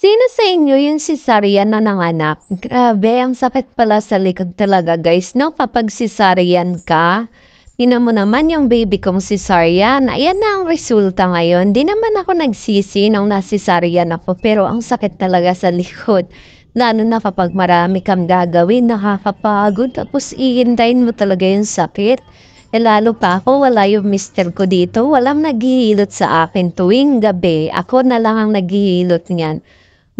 Sino sa inyo yung cesarean na nanganak? Grabe, ang sakit pala sa likod talaga guys, no? Kapag cesarean ka, tingnan mo naman yung baby kong cesarean. Ayan na ang resulta ngayon. Di naman ako nagsisi nung na-cesarean ako, pero ang sakit talaga sa likod. Lalo na kapag marami kang gagawin, nakakapagod, tapos iintayin mo talaga yung sakit. Lalo pa ako, wala yung mister ko dito. Walang naghihilot sa akin tuwing gabi. Ako na lang ang naghihilot niyan.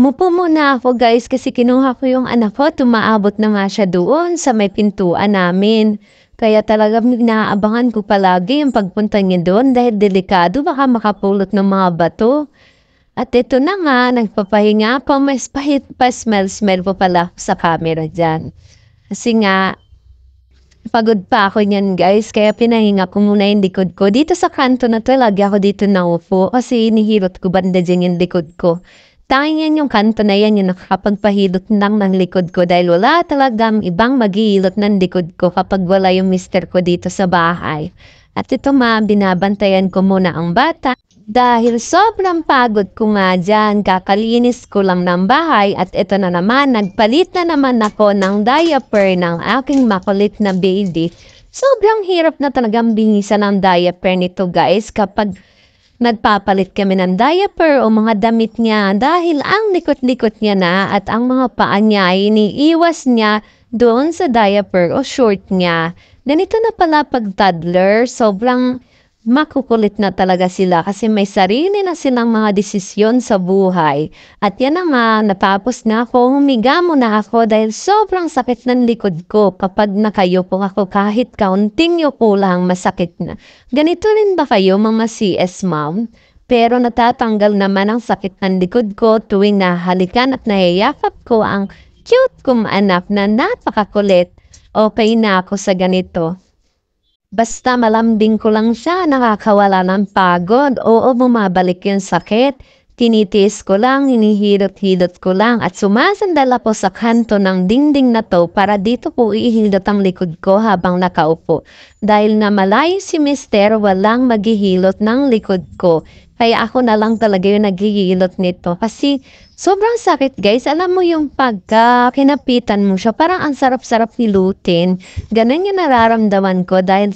Mupo muna ako guys kasi kinuha ko yung anak ko. Tumaabot na nga siya doon sa may pintuan namin. Kaya talagang inaabangan ko palagi yung pagpunta niya doon dahil delikado baka makapulot ng mga bato. At ito na nga, nagpapahinga ako. Mas pa-smell po pala ako sa camera dyan. Kasi nga, pagod pa ako niyan guys, kaya pinahinga ko muna yung likod ko. Dito sa kanto na to, lagi ako dito naupo kasi inihilot ko banda dyan yung likod ko. Tanging yan yung kanto na yan yung nakakapagpahilot lang ng likod ko dahil wala talagang ibang maghihilot ng likod ko kapag wala yung mister ko dito sa bahay. At ito binabantayan ko muna ang bata. Dahil sobrang pagod ko nga dyan, kakalinis ko lang ng bahay at ito na naman, nagpalit na naman ako ng diaper ng aking makulit na baby. Sobrang hirap na talagang binisan ng diaper nito guys kapag nagpapalit kami ng diaper o mga damit niya dahil ang likot-likot niya na at ang mga paa niya ay iniiwas niya doon sa diaper o short niya. Ganito na pala pag toddler, sobrang makukulit na talaga sila kasi may sarili na silang mga desisyon sa buhay. At yan na nga, natapos na ako, humiga muna ako dahil sobrang sakit ng likod ko kapag nakayupo ako kahit kaunting yuko lang masakit na. Ganito rin ba kayo mga CS mom? Pero natatanggal naman ang sakit ng likod ko tuwing nahalikan at nayayakap ko ang cute kong anak na napakakulit. Okay na ako sa ganito. Basta malambing ko lang siya, nakakawala ng pagod. Oo, bumabalik yung sakit. Tinitiis ko lang, hinihilot-hilot ko lang at sumasandal ako sa kanto ng dingding na to para dito po ihilot ang likod ko habang nakaupo. Dahil na malayo si mister, walang maghihilot ng likod ko. Kaya ako na lang talaga yung naghihilot nito kasi sobrang sakit guys. Alam mo yung pagka kinapitan mo siya, parang ang sarap-sarap hilutin. Ganun yung nararamdaman ko dahil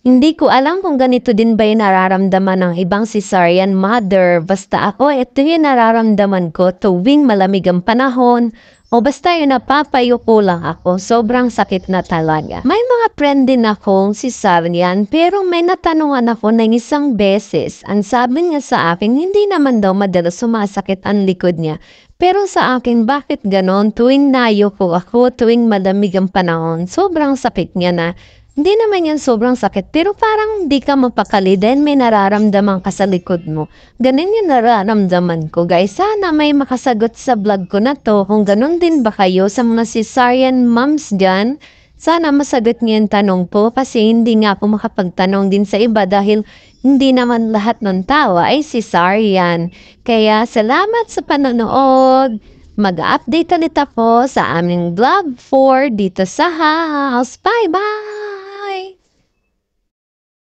hindi ko alam kung ganito din ba yung nararamdaman ng ibang cesarean mother. Basta ako, ito yung nararamdaman ko tuwing malamig ang panahon. O basta yung napapayuko lang ako, sobrang sakit na talaga. May mga friend din akong cesarean pero may natanungan ako ng isang beses. Ang sabi niya sa akin, hindi naman daw madalas sumasakit ang likod niya. Pero sa akin, bakit ganon? Tuwing nayuko ako, tuwing malamig ang panahon, sobrang sakit niya na. Hindi naman yan sobrang sakit, pero parang hindi ka mapakali dahil may nararamdaman ka sa likod mo. Ganun yung nararamdaman ko, guys. Sana may makasagot sa vlog ko na to. Kung ganun din ba kayo sa mga cesarean moms dyan, sana masagot niyo yung tanong po kasi hindi nga ako makapagtanong din sa iba dahil hindi naman lahat ng tao ay cesarean. Kaya salamat sa panonood. Mag-update ulit ako sa aming vlog 4 dito sa house. Bye-bye!